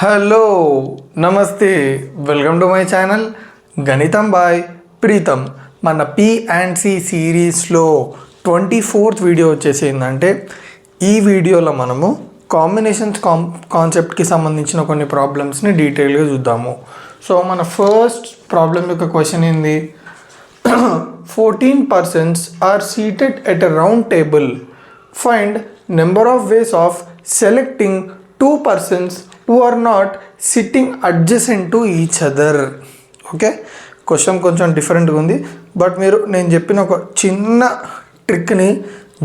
Hello నమస్తే welcome to my channel గణితం bye Pritam. మన P&C సిరీస్లో 24th వీడియో వచ్చేసి ఏంటంటే ఈ వీడియోలో మనము కాంబినేషన్స్ కాన్సెప్ట్కి సంబంధించిన కొన్ని ప్రాబ్లమ్స్ని డీటెయిల్గా చూద్దాము. సో మన ఫస్ట్ ప్రాబ్లం యొక్క క్వశ్చన్ ఏంది, 14 persons are seated at a round table. Find number of ways of selecting 2 persons who are not sitting adjacent to each other. Okay, question కొంచెం డిఫరెంట్గా ఉంది, బట్ మీరు నేను చెప్పిన ఒక చిన్న ట్రిక్ని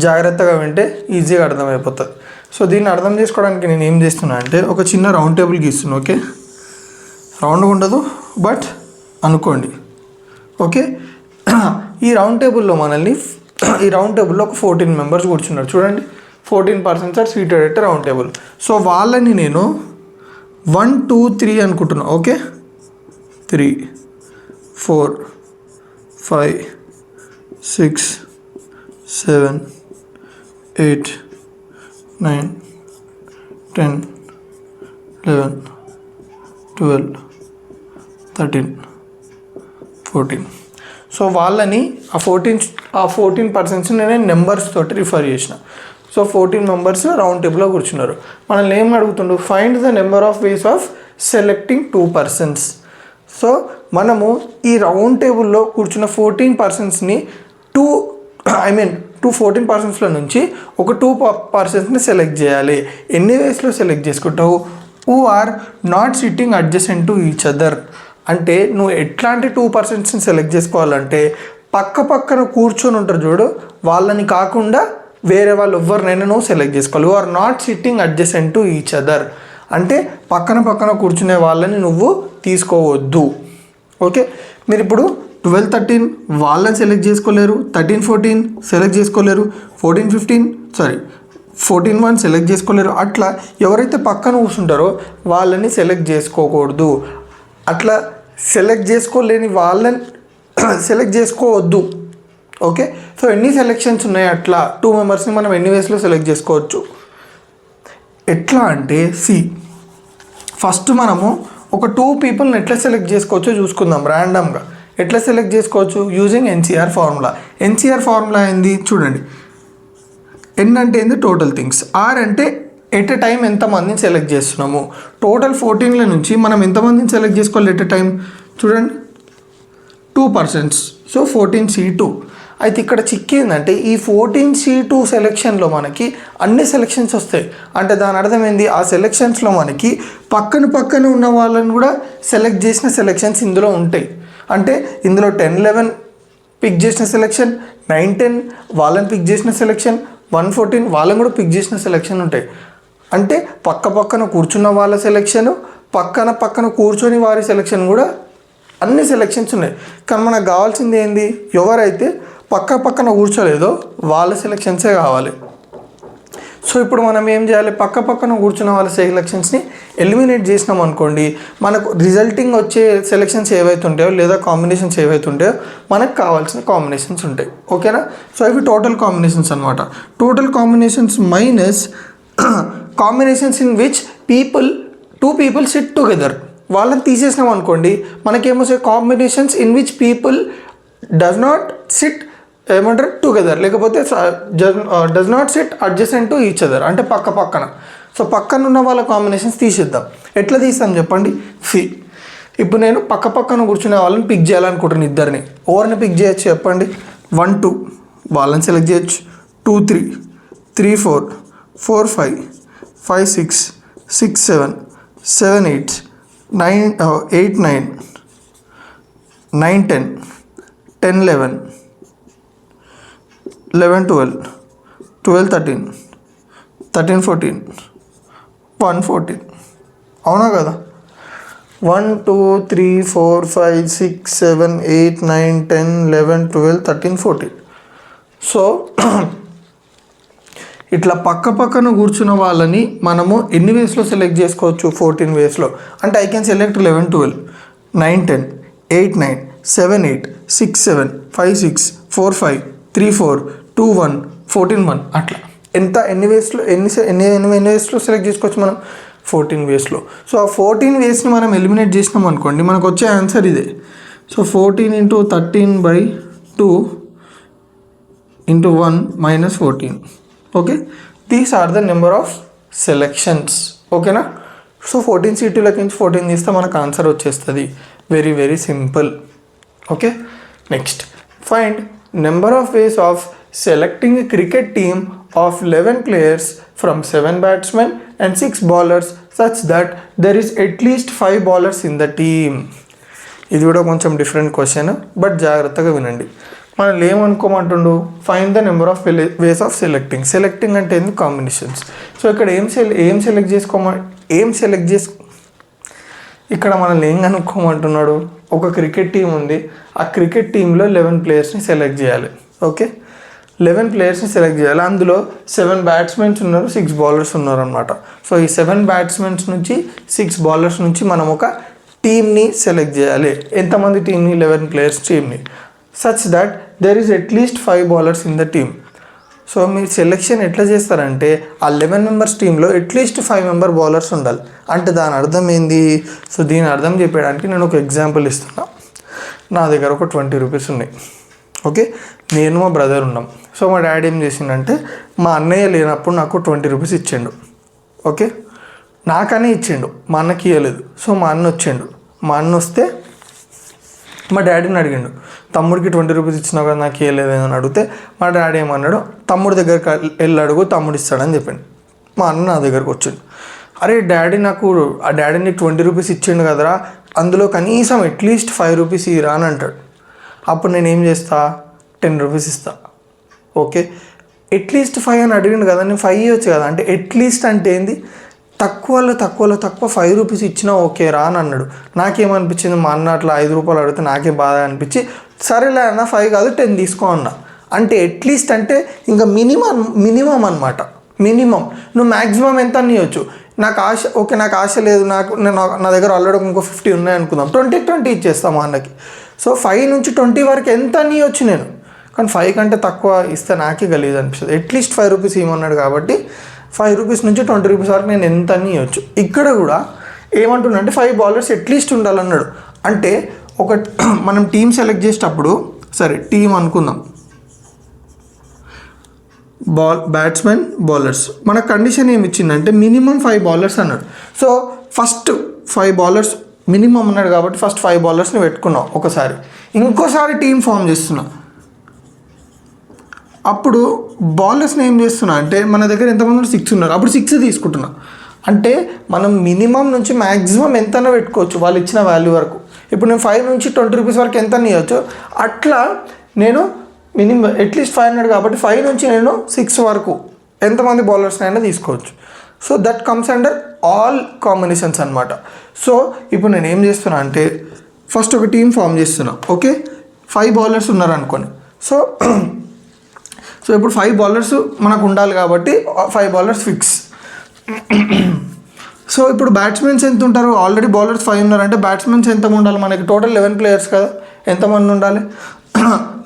జాగ్రత్తగా వింటే ఈజీగా అర్థమైపోతుంది. సో దీన్ని అర్థం చేసుకోవడానికి నేను ఏం చేస్తున్నా అంటే ఒక చిన్న రౌండ్ టేబుల్ గీస్తున్నా. ఓకే, రౌండ్గా ఉండదు బట్ అనుకోండి. ఓకే, ఈ రౌండ్ టేబుల్లో ఈ రౌండ్ టేబుల్లో ఒక 14 members కూర్చున్నారు. చూడండి, 14 persons are seated at round table. So వాళ్ళని నేను 1 2 3 అనుకుంటున్నా. ఓకే, 3 4 5 6 7 8 9 10 11 12 13 14. సో వాళ్ళని ఆ 14 persons నేను నెంబర్స్ తోటి రిఫర్ చేసిన. సో 14 members రౌండ్ టేబుల్లో కూర్చున్నారు. మనల్ని ఏం అడుగుతుండు, find the number of ways of selecting 2 persons. So మనము ఈ రౌండ్ టేబుల్లో కూర్చున్న 14 personsని 14 personsలో నుంచి ఒక 2 personsని సెలెక్ట్ చేయాలి. ఎన్ని వేస్లో సెలెక్ట్ చేసుకుంటావు? Who are not sitting adjacent to each other. అంటే నువ్వు ఎట్లాంటి 2 personsని సెలెక్ట్ చేసుకోవాలంటే పక్కన కూర్చొని ఉంటారు చూడు, వాళ్ళని కాకుండా వేరే వాళ్ళు ఎవరినైనా నువ్వు సెలెక్ట్ చేసుకోవాలి. You are not sitting adjacent to each other అంటే పక్కన కూర్చునే వాళ్ళని నువ్వు తీసుకోవద్దు. ఓకే, మీరు ఇప్పుడు 12 13 వాళ్ళని సెలెక్ట్ చేసుకోలేరు, 13 14 సెలెక్ట్ చేసుకోలేరు, 14 1 సెలెక్ట్ చేసుకోలేరు. అట్లా ఎవరైతే పక్కన కూర్చుంటారో వాళ్ళని సెలెక్ట్ చేసుకోకూడదు. అట్లా సెలెక్ట్ చేసుకోలేని వాళ్ళని సెలెక్ట్ చేసుకోవద్దు. ఓకే, సో ఎన్ని సెలెక్షన్స్ ఉన్నాయి, అట్లా 2 membersని మనం ఎన్ని వేస్లో సెలెక్ట్ చేసుకోవచ్చు. ఎట్లా అంటే ఫస్ట్ మనము ఒక 2 peopleని ఎట్లా సెలెక్ట్ చేసుకోవచ్చో చూసుకుందాం. ర్యాండమ్గా ఎట్లా సెలెక్ట్ చేసుకోవచ్చు, using NCR formula. NCR formula ఏంది చూడండి, N అంటే ఏంది టోటల్ థింగ్స్, R అంటే ఎట్ ఎ టైం ఎంతమందిని సెలెక్ట్ చేస్తున్నాము. టోటల్ 14ల నుంచి మనం ఎంతమందిని సెలెక్ట్ చేసుకోవాలి ఎట్ ఎ టైం చూడండి, 2 persons. So 14C2. అయితే ఇక్కడ చిక్కేందంటే ఈ 14C2 సెలెక్షన్లో మనకి అన్ని సెలెక్షన్స్ వస్తాయి. అంటే దాని అర్థం ఏంది, ఆ సెలెక్షన్స్లో మనకి పక్కన ఉన్న వాళ్ళని కూడా సెలెక్ట్ చేసిన సెలెక్షన్స్ ఇందులో ఉంటాయి. అంటే ఇందులో 10 11 పిక్ చేసిన సెలెక్షన్, 9 10 వాళ్ళని పిక్ చేసిన సెలెక్షన్, 1 14 వాళ్ళని కూడా పిక్ చేసిన సెలెక్షన్ ఉంటాయి. అంటే పక్కన కూర్చున్న వాళ్ళ సెలెక్షను, పక్కన కూర్చొని వారి సెలెక్షన్ కూడా అన్ని సెలెక్షన్స్ ఉన్నాయి. కానీ మనకు కావాల్సింది ఏంది, ఎవరైతే పక్కన కూర్చోలేదో వాళ్ళ సెలెక్షన్సే కావాలి. సో ఇప్పుడు మనం ఏం చేయాలి, పక్కన కూర్చున్న వాళ్ళ సెలెక్షన్స్ని ఎలిమినేట్ చేసినాం అనుకోండి, మనకు రిజల్టింగ్ వచ్చే సెలెక్షన్స్ ఏవైతే ఉంటాయో లేదా కాంబినేషన్స్ ఏవైతే ఉంటాయో మనకు కావాల్సిన కాంబినేషన్స్ ఉంటాయి. ఓకేనా, సో ఇవి టోటల్ కాంబినేషన్స్ అనమాట. Total combinations minus combinations in which 2 people sit together. వాళ్ళని తీసేసినాం అనుకోండి, మనకేమొస్తాయి, combinations in which people does not sit ఏమంటారు టుగెదర్, లేకపోతే does not sit adjacent to each other అంటే పక్కన. సో పక్కన ఉన్న వాళ్ళ కాంబినేషన్స్ తీసేద్దాం. ఎట్లా తీస్తాం చెప్పండి, ఇప్పుడు నేను పక్కన కూర్చునే వాళ్ళని పిక్ చేయాలనుకుంటున్నాను. ఇద్దరిని ఎవరిని పిక్ చేయొచ్చు చెప్పండి, 1 2 వాళ్ళని సెలెక్ట్ చేయొచ్చు, 2 3 3 4 4 5 5 6 6 7 7 8 9 8 9 9 10 10 11 11 12 12 13 13 14 1 14. అవునా కదా, 1 2 3 4 5 6 7 8 9 10 11 12 13 14. సో ఇట్లా పక్కన కూర్చున్న వాళ్ళని మనము ఎన్ని వేస్లో సెలెక్ట్ చేసుకోవచ్చు, 14 waysలో. అంటే ఐ కెన్ సెలెక్ట్ 11 12 9 10 8 9 7 8 6 7 5 6 4 5 3 4 2 1 14 1 అట్లా ఎన్ని వేస్లో సెలెక్ట్ చేసుకోవచ్చు మనం, 14 వేస్లో. సో ఆ 14 వేస్ని మనం ఎలిమినేట్ చేసినాం అనుకోండి, మనకు వచ్చే ఆన్సర్ ఇదే. So 14 × 13/2 × 1 - 14. Okay, these are the number of selections. ఓకేనా? సో 14 CTలోకి 14 తీస్తే మనకు ఆన్సర్ వచ్చేస్తుంది. Very very simple. Okay, next find number of ways of selecting a cricket team of 11 players from 7 batsmen and 6 bowlers such that there is at least 5 bowlers in the team. ఇది కూడా కొంచెం different question, but జాగ్రత్తగా వినండి. మనం ఏమనుకోమంటుండు, find the number of ways of selecting. Selecting అంటే ఏంది? Combinations. So ఇక్కడ ఏం సెలెక్ట్ ఇక్కడ మనల్ని ఏం కనుక్కోమంటున్నాడు, ఒక క్రికెట్ టీం ఉంది, ఆ క్రికెట్ టీంలో 11 ప్లేయర్స్ని సెలెక్ట్ చేయాలి. ఓకే, 11 ప్లేయర్స్ని సెలెక్ట్ చేయాలి. అందులో 7 బ్యాట్స్మెన్స్ ఉన్నారు, 6 బౌలర్స్ ఉన్నారు అనమాట. సో ఈ 7 బ్యాట్స్మెన్స్ నుంచి 6 బౌలర్స్ నుంచి మనం ఒక టీమ్ని సెలెక్ట్ చేయాలి. ఎంతమంది టీమ్ని? 11 ప్లేయర్స్ టీమ్ని. Such that there is at least 5 bowlers in the team. So మీరు సెలెక్షన్ ఎట్లా చేస్తారంటే, ఆ 11 మెంబర్స్ టీంలో అట్లీస్ట్ 5 మెంబర్ బౌలర్స్ ఉండాలి. అంటే దాని అర్థం ఏంది? సో దీని అర్థం చెప్పడానికి నేను ఒక ఎగ్జాంపుల్ ఇస్తున్నా. నా దగ్గర ఒక 20 రూపీస్ ఉన్నాయి. ఓకే, నేను మా బ్రదర్ ఉన్నాం. సో మా డాడీ ఏం చేసిండంటే, మా అన్నయ్య లేనప్పుడు నాకు 20 రూపీస్ ఇచ్చిండు. ఓకే, నాకనే ఇచ్చిండు, మా అన్నకి ఇవ్వలేదు. సో మా అన్న వచ్చిండు. మా అన్న వస్తే మా డాడీని అడిగిండు, తమ్ముడికి 20 రూపీస్ ఇచ్చినావు కదా, నాకు ఇవ్వలేదు అని అడిగితే మా డాడీ ఏమన్నాడు, తమ్ముడి దగ్గరికి వెళ్ళి అడుగు, తమ్ముడు ఇస్తాడని చెప్పిండు. మా అన్న నా దగ్గరకు వచ్చిండు. అరే డాడీ, ఆ డాడీ నీకు 20 రూపీస్ ఇచ్చిండు కదరా, అందులో కనీసం అట్లీస్ట్ 5 రూపీస్ ఇరా అని అంటాడు. అప్పుడు నేను ఏం చేస్తా, 10 రూపీస్ ఇస్తా. ఓకే, అట్లీస్ట్ 5 అని అడిగిండు కదా, నేను 5 ఇవ్వచ్చు కదా. అంటే అట్లీస్ట్ అంటే ఏంది? తక్కువ 5 రూపీస్ ఇచ్చినా ఓకే రా అని అన్నాడు. నాకేమనిపించింది, మా అన్న అట్లా 5 రూపాయలు అడిగితే నాకే బాధ అనిపించి, సరేలే అన్న 5 కాదు 10 తీసుకో అన్నా. అంటే అట్లీస్ట్ అంటే ఇంకా మినిమం అనమాట. మినిమం నువ్వు మ్యాక్సిమం ఎంత అని ఇవ్వచ్చు. నాకు ఆశ లేదు, నా దగ్గర ఆల్రెడీ ఇంకో 50 ఉన్నాయి అనుకుందాం, 20 ఇచ్చేస్తాం మా అన్నకి. సో 5 నుంచి 20 వరకు ఎంత అని ఇవ్వచ్చు నేను, కానీ 5 కంటే తక్కువ ఇస్తే నాకే గలీజ్ అనిపిస్తుంది. అట్లీస్ట్ 5 రూపీస్ ఇవ్వమన్నాడు కాబట్టి 5 రూపీస్ నుంచి 20 రూపీస్ వరకు నేను ఎంత అని ఇవ్వచ్చు. ఇక్కడ కూడా ఏమంటున్నా అంటే 5 బౌలర్స్ అట్లీస్ట్ ఉండాలన్నాడు. అంటే మనం టీం సెలెక్ట్ చేసేటప్పుడు, సరే టీం అనుకుందాం, బ్యాట్స్మెన్ బౌలర్స్, మన కండిషన్ ఏమి ఇచ్చిందంటే మినిమం 5 బౌలర్స్ అన్నాడు. సో ఫస్ట్ 5 బౌలర్స్ మినిమం అన్నాడు కాబట్టి ఫస్ట్ 5 బౌలర్స్ని పెట్టుకున్నాం ఒకసారి. ఇంకోసారి టీం ఫామ్ చేస్తున్నా. అప్పుడు బౌలర్స్ని ఏం చేస్తున్నా అంటే, మన దగ్గర ఎంతమంది 6 ఉన్నారు, అప్పుడు 6 తీసుకుంటున్నా. అంటే మనం మినిమం నుంచి మ్యాక్సిమం ఎంతనో పెట్టుకోవచ్చు వాళ్ళు ఇచ్చిన వాల్యూ వరకు. ఇప్పుడు నేను 5 నుంచి 20 రూపీస్ వరకు ఎంత ఇవ్వచ్చు, అట్లా నేను మినిమం అట్లీస్ట్ 500 కాబట్టి 5 నుంచి నేను 6 వరకు ఎంతమంది బౌలర్స్ని అయినా తీసుకోవచ్చు. So that comes under all combinations అనమాట. సో ఇప్పుడు నేను ఏం చేస్తున్నా అంటే, ఫస్ట్ ఒక టీం ఫామ్ చేస్తున్నా. ఓకే, 5 బౌలర్స్ ఉన్నారు అనుకోండి. సో ఇప్పుడు 5 బౌలర్స్ మనకు ఉండాలి కాబట్టి 5 బౌలర్స్ ఫిక్స్. సో ఇప్పుడు బ్యాట్స్మెన్స్ ఎంత ఉంటారు, ఆల్రెడీ బౌలర్స్ 5 ఉన్నారంటే బ్యాట్స్మెన్స్ ఎంత ఉండాలి మనకి, టోటల్ 11 ప్లేయర్స్ కదా, ఎంతమంది ఉండాలి,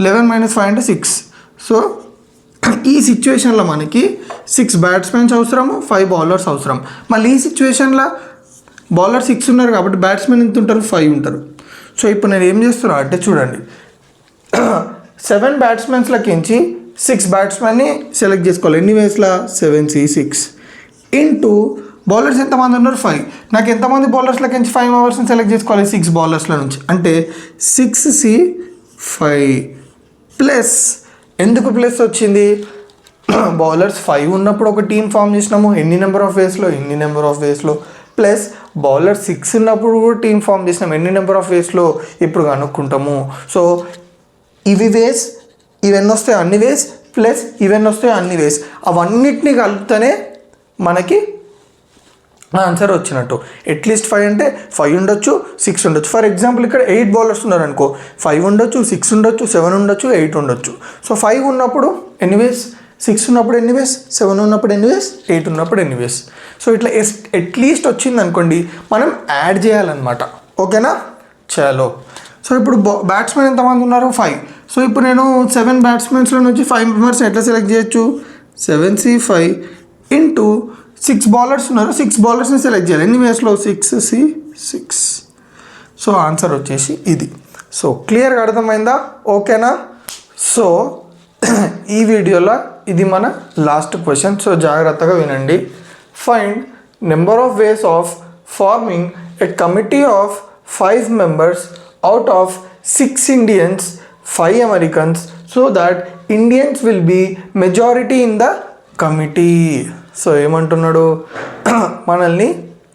11 - 5 అంటే 6. సో ఈ సిచ్యువేషన్లో మనకి 6 బ్యాట్స్మెన్స్ అవసరము, 5 బౌలర్స్ అవసరం. మళ్ళీ ఈ సిచ్యువేషన్లో బౌలర్ 6 ఉన్నారు కాబట్టి బ్యాట్స్మెన్ ఎంత ఉంటారు, 5 ఉంటారు. సో ఇప్పుడు నేను ఏం చేస్తున్నా అంటే చూడండి, 7 బ్యాట్స్మెన్స్లకించి 6 బ్యాట్స్మెన్ని సెలెక్ట్ చేసుకోవాలి. ఎన్ని వేస్లా, 7C6 ఇంటూ బౌలర్స్ ఎంతమంది ఉన్నారు, 5. నాకు ఎంతమంది బౌలర్స్లకించి 5 ఓవర్స్ని సెలెక్ట్ చేసుకోవాలి, 6 బౌలర్స్ల నుంచి. అంటే 6C5 ప్లస్, ఎందుకు ప్లస్ వచ్చింది, బౌలర్స్ 5 ఉన్నప్పుడు ఒక టీం ఫామ్ చేసినాము, ఎన్ని నెంబర్ ఆఫ్ వేస్లో, ప్లస్ బౌలర్ 6 ఉన్నప్పుడు కూడా టీం ఫామ్ చేసినాము, ఎన్ని నెంబర్ ఆఫ్ వేస్లో ఇప్పుడు కనుక్కుంటాము. సో ఇవి వేస్, ఇవన్నీ వస్తాయి అన్ని వేస్, ప్లస్ ఇవన్నీ వస్తాయి అన్ని వేస్, అవన్నిటిని కలిపితేనే మనకి ఆన్సర్ వచ్చినట్టు. అట్లీస్ట్ 5 అంటే 5 ఉండొచ్చు, 6 ఉండొచ్చు. ఫర్ ఎగ్జాంపుల్ ఇక్కడ 8 బౌలర్స్ ఉన్నారు అనుకో, 5 ఉండొచ్చు, 6 ఉండొచ్చు, 7 ఉండొచ్చు, 8 ఉండొచ్చు. సో 5 ఉన్నప్పుడు ఎన్ని వేస్, 6 ఉన్నప్పుడు ఎన్ని వేస్, 7 ఉన్నప్పుడు ఎన్ని వేస్, 8 ఉన్నప్పుడు ఎన్ని వేస్. సో ఇట్లా అట్లీస్ట్ వచ్చింది అనుకోండి, మనం యాడ్ చేయాలన్నమాట. ఓకేనా, చలో. సో ఇప్పుడు బ్యాట్స్మెన్ ఎంతమంది ఉన్నారు, 5. సో ఇప్పుడు నేను 7 బ్యాట్స్మెన్స్లో నుంచి 5 మెంబర్స్ ఎట్లా సెలెక్ట్ చేయొచ్చు, 7C5 ఇంటూ 6 బౌలర్స్ ఉన్నారు, 6 బౌలర్స్ని సెలెక్ట్ చేయాలి. ఎన్ని వేస్లో? 6. సో ఆన్సర్ వచ్చేసి ఇది. సో క్లియర్గా అర్థమైందా? ఓకేనా? సో ఈ వీడియోలో ఇది మన లాస్ట్ క్వశ్చన్. సో జాగ్రత్తగా వినండి. Find number of ways of farming a committee of 5 members out of 6 Indians, 5 Americans, so that Indians will be majority in the committee. So ఏమంటున్నాడు? మనల్ని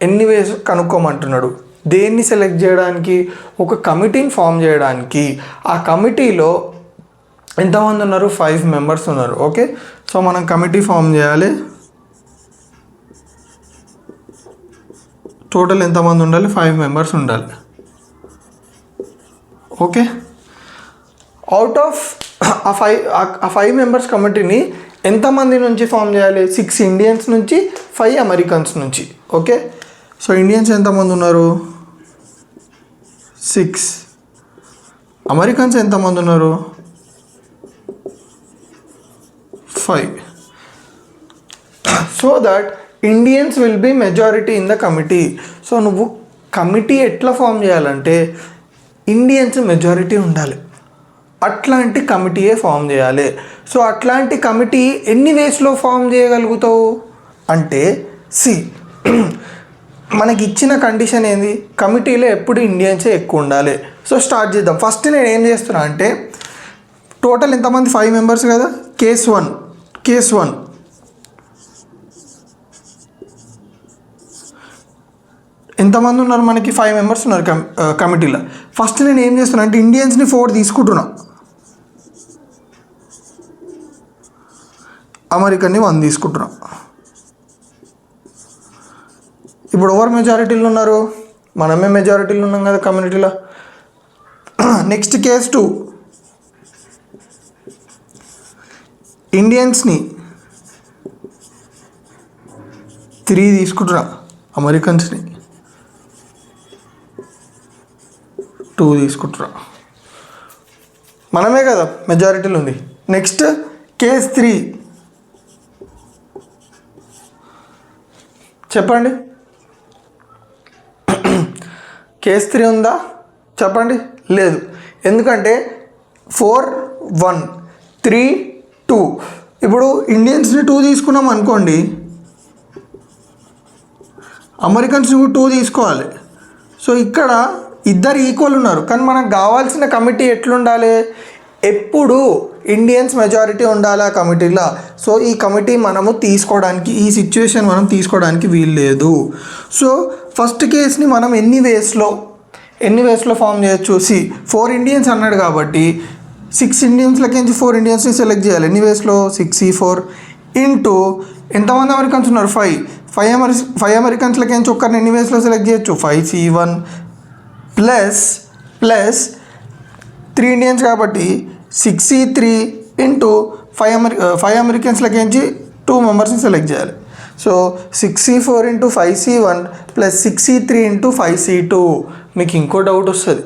ఎన్ని వేస్ కనుక్కోమంటున్నాడు. దేన్ని సెలెక్ట్ చేయడానికి? ఒక కమిటీని ఫామ్ చేయడానికి. ఆ కమిటీలో ఎంతమంది ఉన్నారు? 5 members ఉన్నారు. ఓకే, సో మనం కమిటీ ఫామ్ చేయాలి. టోటల్ ఎంతమంది ఉండాలి? 5 members ఉండాలి. ఓకే, అవుట్ ఆఫ్ ఆ 5 members కమిటీని ఎంతమంది నుంచి ఫామ్ చేయాలి? 6 ఇండియన్స్ నుంచి, 5 అమెరికన్స్ నుంచి. ఓకే, సో ఇండియన్స్ ఎంతమంది ఉన్నారు? 6. అమెరికన్స్ ఎంతమంది ఉన్నారు? 5. So that Indians will be majority in the committee. So నువ్వు కమిటీ ఎట్లా ఫామ్ చేయాలంటే ఇండియన్స్ మెజారిటీ ఉండాలి, అట్లాంటి కమిటీయే ఫామ్ చేయాలి. సో అట్లాంటి కమిటీ ఎన్ని వేస్లో ఫామ్ చేయగలుగుతావు అంటే మనకి ఇచ్చిన కండిషన్ ఏంది? కమిటీలో ఎప్పుడు ఇండియన్సే ఎక్కువ ఉండాలి. సో స్టార్ట్ చేద్దాం. ఫస్ట్ నేను ఏం చేస్తున్నా అంటే టోటల్ ఎంతమంది? 5 members కదా. కేస్ వన్ ఎంతమంది ఉన్నారు? మనకి 5 members ఉన్నారు కమిటీలో. ఫస్ట్ నేను ఏం చేస్తున్నా అంటే ఇండియన్స్ని 4 తీసుకుంటున్నా, అమెరికన్ని 1 తీసుకుంటున్నా. ఇప్పుడు ఎవరు మెజారిటీలో ఉన్నారు? మనమే మెజారిటీలో ఉన్నాం కదా కమ్యూనిటీలో. నెక్స్ట్ కేస్ 2, ఇండియన్స్ని 3 తీసుకుంటున్నా, అమెరికన్స్ని 2 తీసుకుంటున్నా. మనమే కదా మెజారిటీలో ఉంది. నెక్స్ట్ కేస్ 3, చెప్పండి. కేస్ 3 ఉందా? చెప్పండి. లేదు. ఎందుకంటే 4, 1, 3, 2. ఇప్పుడు ఇండియన్స్ని 2 తీసుకున్నాం అనుకోండి, అమెరికన్స్ని 2 తీసుకోవాలి. సో ఇక్కడ ఇద్దరు ఈక్వల్ ఉన్నారు, కానీ మనకు కావాల్సిన కమిటీ ఎట్లుండాలి? ఎప్పుడు ఇండియన్స్ మెజారిటీ ఉండాలి ఆ కమిటీలో. సో ఈ కమిటీ మనము తీసుకోవడానికి, ఈ సిచ్యువేషన్ మనం తీసుకోవడానికి వీలు లేదు. సో ఫస్ట్ కేస్ని మనం ఎన్ని వేస్లో ఫామ్ చేయొచ్చు? 4 ఇండియన్స్ అన్నాడు కాబట్టి 6 ఇండియన్స్లకించి 4 ఇండియన్స్ని సెలెక్ట్ చేయాలి. ఎన్ని వేస్లో? 6C4 ఇంటూ ఎంతమంది అమెరికన్స్ ఉన్నారు? 5 అమెరికన్స్లకించి ఒక్కరిని ఎన్ని వేస్లో సెలెక్ట్ చేయొచ్చు? 5C1 ప్లస్ 3 ఇండియన్స్ కాబట్టి 6C3 ఇంటూ 5 అమెరికన్స్లకించి 2 మెంబర్స్ని సెలెక్ట్ చేయాలి. So 6C4 into 5C1 plus 6C3 into 5C2. మీకు ఇంకో డౌట్ వస్తుంది,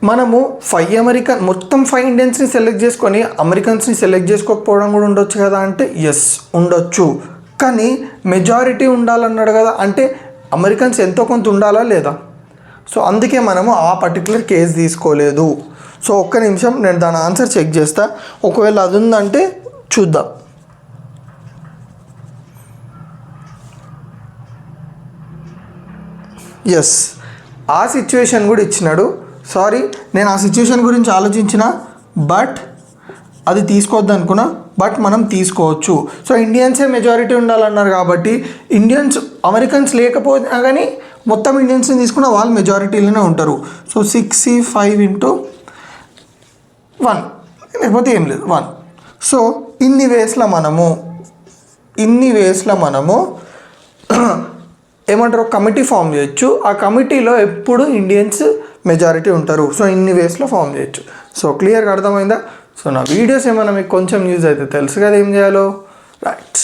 మనము 5 మొత్తం 5 ఇండియన్స్ని సెలెక్ట్ చేసుకొని అమెరికన్స్ని సెలెక్ట్ చేసుకోకపోవడం కూడా ఉండొచ్చు కదా అంటే ఎస్ ఉండొచ్చు, కానీ మెజారిటీ ఉండాలన్నాడు కదా, అంటే అమెరికన్స్ ఎంతో కొంత ఉండాలా లేదా? సో అందుకే మనము ఆ పర్టికులర్ కేసు తీసుకోలేదు. సో ఒక్క నిమిషం నేను దాని ఆన్సర్ చెక్ చేస్తా, ఒకవేళ అది ఉందంటే చూద్దాం. ఎస్, ఆ సిచ్యువేషన్ కూడా ఇచ్చినాడు. సారీ, నేను ఆ సిచ్యువేషన్ గురించి ఆలోచించిన, బట్ అది తీసుకోవద్దు అనుకున్నా, బట్ మనం తీసుకోవచ్చు. సో ఇండియన్సే మెజారిటీ ఉండాలన్నారు కాబట్టి అమెరికన్స్ లేకపోయినా కానీ మొత్తం ఇండియన్స్ని తీసుకున్న వాళ్ళు మెజారిటీలోనే ఉంటారు. సో 6C5 ఇంటూ 1 లేకపోతే ఏం లేదు 1. సో ఇన్ని వేస్లో మనము ఏమంటారు కమిటీ ఫామ్ చేయొచ్చు. ఆ కమిటీలో ఎప్పుడు ఇండియన్స్ మెజారిటీ ఉంటారు. సో ఇన్ని వేస్లో ఫామ్ చేయొచ్చు. సో క్లియర్గా అర్థమైందా? సో నా వీడియోస్ ఏమైనా మీకు కొంచెం యూజ్ అయితే తెలుసు కదా ఏం చేయాలో. రైట్.